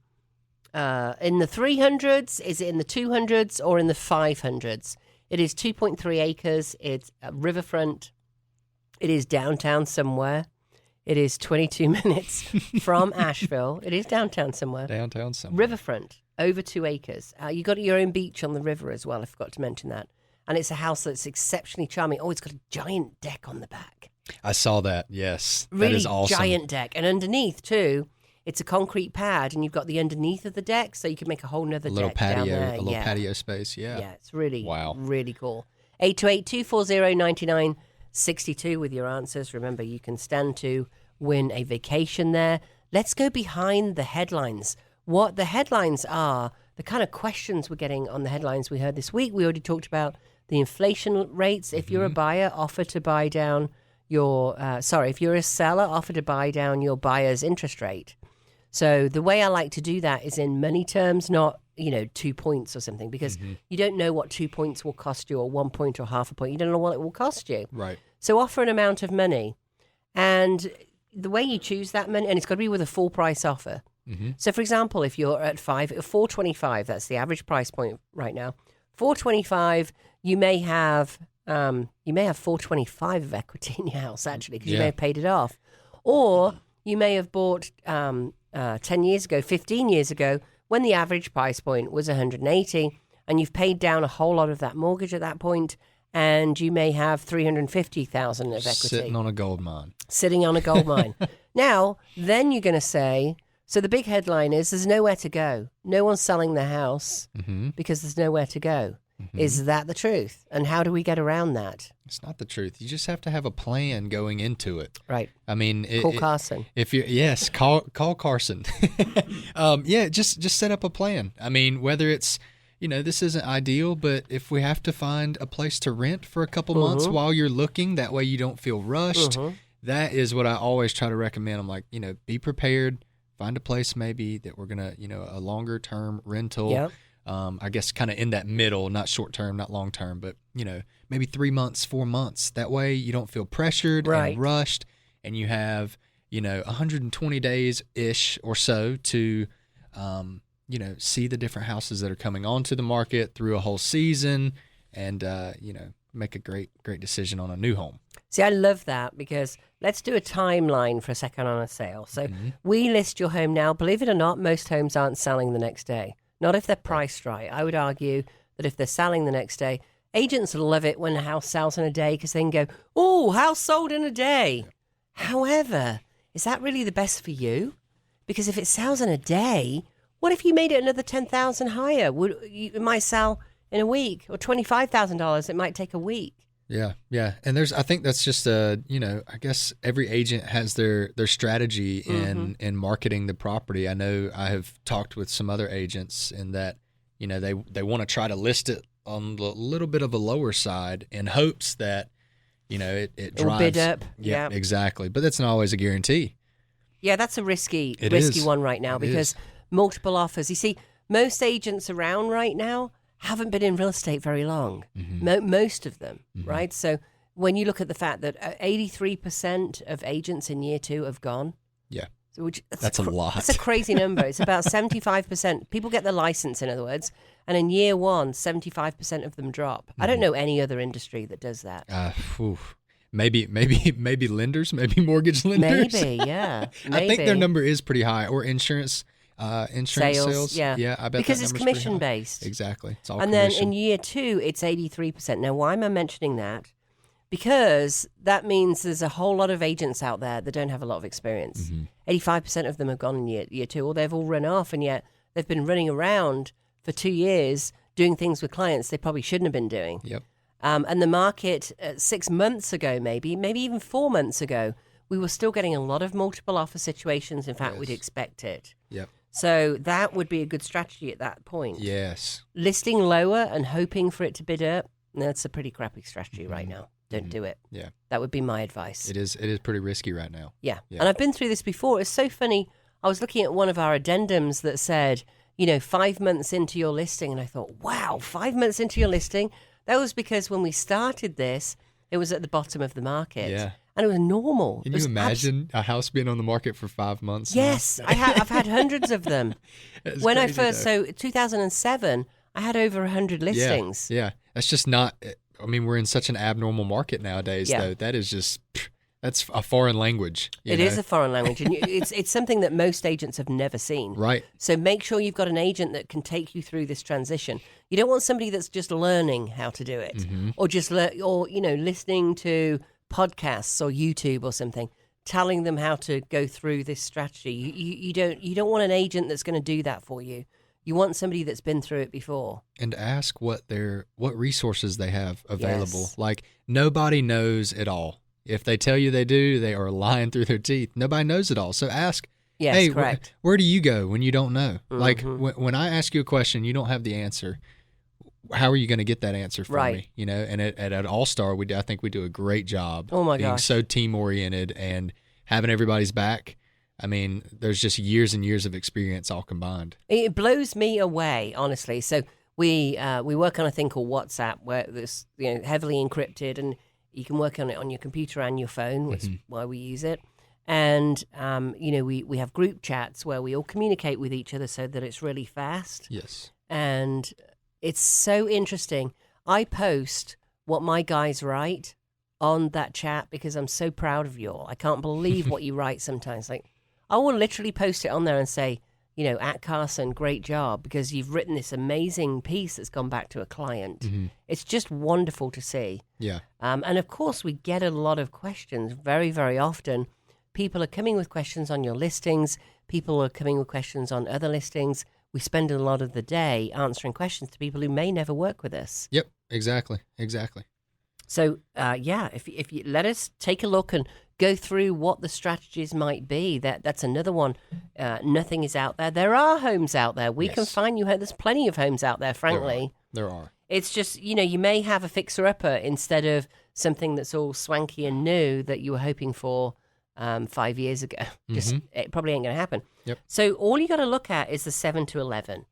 in the 300s? Is it in the 200s or in the 500s? It is 2.3 acres. It's riverfront. It is downtown somewhere. It is 22 minutes from Asheville. It is downtown somewhere. Downtown somewhere. Riverfront, over 2 acres. You got your own beach on the river as well. I forgot to mention that. And it's a house that's exceptionally charming. Oh, it's got a giant deck on the back. I saw that. Yes, Really that is awesome. giant deck. And underneath, too, it's a concrete pad, and you've got the underneath of the deck, so you can make a whole nother A little deck down there. patio, a little patio space. Yeah. Yeah, it's really, Wow. really cool. 828-240-9962 with your answers. Remember, you can stand to win a vacation there. Let's go behind the headlines. What the headlines are, the kind of questions we're getting on the headlines we heard this week. We already talked about the inflation rates. If you're a buyer, offer to buy down your, if you're a seller, offer to buy down your buyer's interest rate. So the way I like to do that is in money terms, not, 2 points or something, because you don't know what 2 points will cost you, or 1 point or half a point. You don't know what it will cost you. Right. So offer an amount of money, and the way you choose that money, and it's got to be with a full price offer. So, for example, if you're at $425, that's the average price point right now. $425, you may have $425 of equity in your house, actually, because you may have paid it off, or you may have bought 10 years ago, 15 years ago, when the average price point was $180, and you've paid down a whole lot of that mortgage at that point, and you may have $350,000 of equity Sitting on a gold mine. Now, then you're going to say. So the big headline is there's nowhere to go. No one's selling their house because there's nowhere to go. Is that the truth? And how do we get around that? It's not the truth. You just have to have a plan going into it. Right. I mean, Call Carson. Call Carson. Just set up a plan. I mean, whether it's, this isn't ideal, but if we have to find a place to rent for a couple months while you're looking, that way you don't feel rushed. that is what I always try to recommend. I'm like, be prepared. Find a place maybe that we're gonna, a longer term rental. Yep. I guess kind of in that middle, not short term, not long term, but maybe 3 months, 4 months. That way you don't feel pressured and rushed, and you have 120 days ish or so to see the different houses that are coming onto the market through a whole season, and make a great decision on a new home. See, I love that, because let's do a timeline for a second on a sale. So we list your home now. Believe it or not, most homes aren't selling the next day. Not if they're priced right. I would argue that if they're selling the next day, agents love it when a house sells in a day, because they can go, oh, house sold in a day. However, is that really the best for you? Because if it sells in a day, what if you made it another $10,000 higher? It might sell in a week, or $25,000. It might take a week. Yeah. And I think that's just I guess every agent has their strategy in marketing the property. I know I have talked with some other agents in that, they want to try to list it on a little bit of a lower side in hopes that, it drives. Bid up. Yeah, exactly. But that's not always a guarantee. Yeah, that's a risky is. one right now, because multiple offers. You see, most agents around right now haven't been in real estate very long. Most of them, right? So when you look at the fact that 83% of agents in year 2 have gone. Yeah. So that's a lot. That's a crazy number. It's about 75%. People get their license, in other words, and in year 1, 75% of them drop. I don't know any other industry that does that. Maybe lenders, maybe mortgage lenders. Maybe, yeah. I think their number is pretty high, or insurance sales. Yeah, I bet because it's commission based. Exactly. It's all and commission. Then in year 2, it's 83%. Now, why am I mentioning that? Because that means there's a whole lot of agents out there that don't have a lot of experience. 85% of them have gone in year 2, or they've all run off, and yet they've been running around for 2 years doing things with clients they probably shouldn't have been doing. Yep. And the market 6 months ago, maybe even 4 months ago, we were still getting a lot of multiple offer situations. In fact, we'd expect it. Yep. So that would be a good strategy at that point. Yes. Listing lower and hoping for it to bid up, that's a pretty crappy strategy right now. Don't do it. Yeah. That would be my advice. It is pretty risky right now. Yeah. And I've been through this before. It's so funny. I was looking at one of our addendums that said, 5 months into your listing, and I thought, wow, 5 months into your listing? That was because when we started this, it was at the bottom of the market. Yeah. And it was normal. Can you imagine a house being on the market for 5 months? Yes. I've had hundreds of them. When I first, 2007, I had over 100 listings. Yeah. That's just not, we're in such an abnormal market nowadays, though. That is just, that's a foreign language. It is a foreign language, and it's something that most agents have never seen. Right. So make sure you've got an agent that can take you through this transition. You don't want somebody that's just learning how to do it, or just listening to podcasts or YouTube or something, telling them how to go through this strategy. You don't want an agent that's going to do that for you. You want somebody that's been through it before. And ask what resources they have available. Yes. Like, nobody knows it all. If they tell you they do, they are lying through their teeth. Nobody knows it all. So ask, yes, hey, correct. Where do you go when you don't know? Like, when I ask you a question, you don't have the answer. How are you going to get that answer from me? And at All-Star, I think we do a great job being so team-oriented and having everybody's back. There's just years and years of experience all combined. It blows me away, honestly. So we work on a thing called WhatsApp, where it's heavily encrypted, and you can work on it on your computer and your phone, which is why we use it. And we have group chats where we all communicate with each other so that it's really fast. Yes. And it's so interesting. I post what my guys write on that chat because I'm so proud of you all. I can't believe what you write sometimes. Like, I will literally post it on there and say, at Carson, great job, because you've written this amazing piece that's gone back to a client. It's just wonderful to see. Yeah. And of course, we get a lot of questions very, very often. People are coming with questions on your listings. People are coming with questions on other listings. We spend a lot of the day answering questions to people who may never work with us. Yep, exactly. So, if you let us take a look and go through what the strategies might be, that's another one. Nothing is out there. There are homes out there. We can find you. There's plenty of homes out there, frankly. There are. It's just, you may have a fixer-upper instead of something that's all swanky and new that you were hoping for 5 years ago. Just it probably ain't going to happen. Yep. So all you got to look at is the 7 to 11.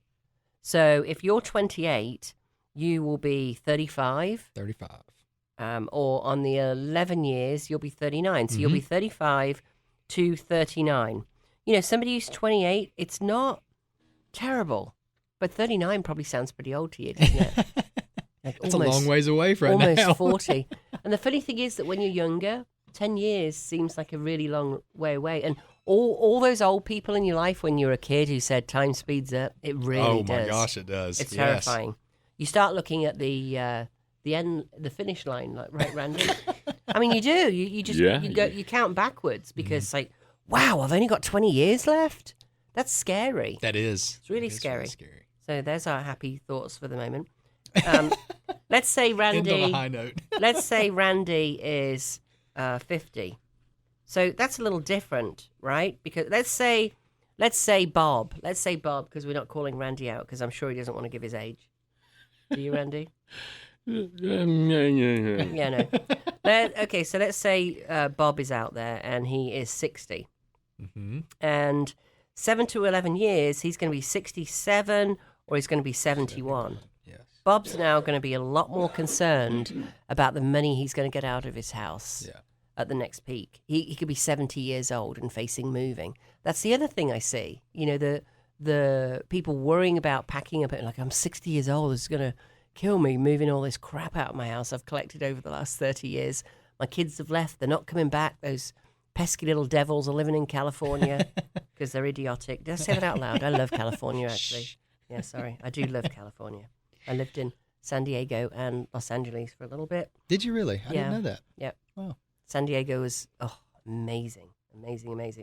So if you're 28, you will be 35. 35. Or on the 11 years, you'll be 39. So you'll be 35 to 39. Somebody who's 28, it's not terrible. But 39 probably sounds pretty old to you, doesn't it? It's a long ways away from almost now. 40. And the funny thing is that when you're younger, 10 years seems like a really long way away. And all those old people in your life when you were a kid who said time speeds up, it really does. Oh, my gosh, it does. It's terrifying. You start looking at the end, the finish line, like, right, Randy? I mean, you do. You just you count backwards because, like, wow, I've only got 20 years left? That's scary. That is. It's really scary. Really scary. So there's our happy thoughts for the moment. Let's say Randy. End on a high note. Let's say Randy is 50. So that's a little different, right? Because let's say Bob. Let's say Bob, because we're not calling Randy out, because I'm sure he doesn't want to give his age. Do you, Randy? Yeah, no. Okay, so let's say Bob is out there and he is 60. And 7 to 11 years, he's going to be 67 or he's going to be 71. Yes. Bob's now going to be a lot more concerned about the money he's going to get out of his house at the next peak. He could be 70 years old and facing moving. That's the other thing I see. The people worrying about packing up, like, I'm 60 years old, it's going to kill me moving all this crap out of my house I've collected over the last 30 years. My kids have left. They're not coming back. Those pesky little devils are living in California because they're idiotic. Did I say that out loud? I love California, actually. Yeah, sorry. I do love California. I lived in San Diego and Los Angeles for a little bit. Did you really? I didn't know that. Yep. Wow. San Diego was amazing.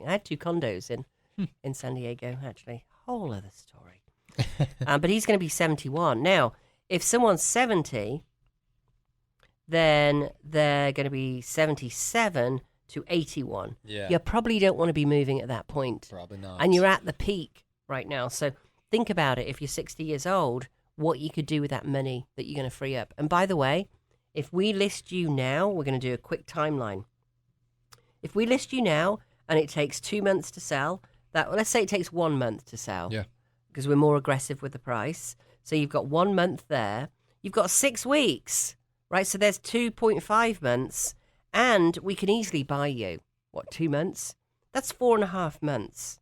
I had 2 condos in San Diego, actually. Whole other story. But he's going to be 71. Now, if someone's 70, then they're going to be 77 to 81. Yeah. You probably don't want to be moving at that point. Probably not. And you're at the peak right now. So think about it. If you're 60 years old, what you could do with that money that you're going to free up. And by the way, if we list you now, we're going to do a quick timeline. If we list you now and it takes 2 months to sell, let's say it takes 1 month to sell. Yeah. Because we're more aggressive with the price. So you've got 1 month there. You've got 6 weeks, right? So there's 2.5 months. And we can easily buy you, 2 months? That's 4.5 months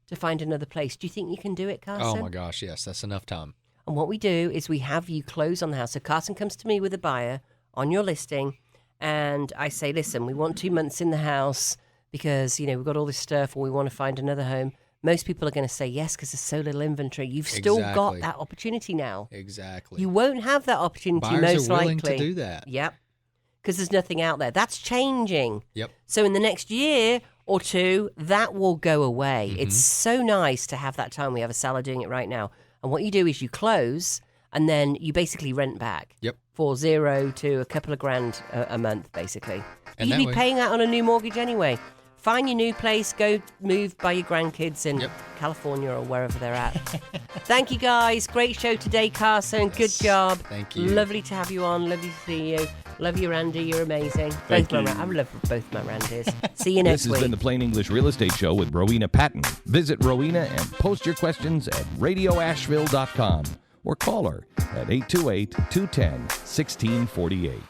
to find another place. Do you think you can do it, Carson? Oh, my gosh, yes. That's enough time. And what we do is we have you close on the house. So Carson comes to me with a buyer on your listing, and I say, listen, we want 2 months in the house because, we've got all this stuff, or we want to find another home. Most people are going to say yes because there's so little inventory. You've still got that opportunity now. Exactly. You won't have that opportunity Buyers most are willing likely. to do that. Yep. Because there's nothing out there. That's changing. Yep. So in the next year or two, that will go away. It's so nice to have that time. We have a seller doing it right now. And what you do is you close and then you basically rent back. Yep. For $0 to a couple of grand a month, basically. And You'd that be way- paying that on a new mortgage anyway. Find your new place, go move by your grandkids in California or wherever they're at. Thank you, guys. Great show today, Carson. Good job. Thank you. Lovely to have you on. Lovely to see you. Love you, Randy. You're amazing. Thank you. I love both my Randys. See you next This has week. been the Plain English Real Estate Show with Rowena Patton. Visit Rowena and post your questions at radioasheville.com or call her at 828-210-1648.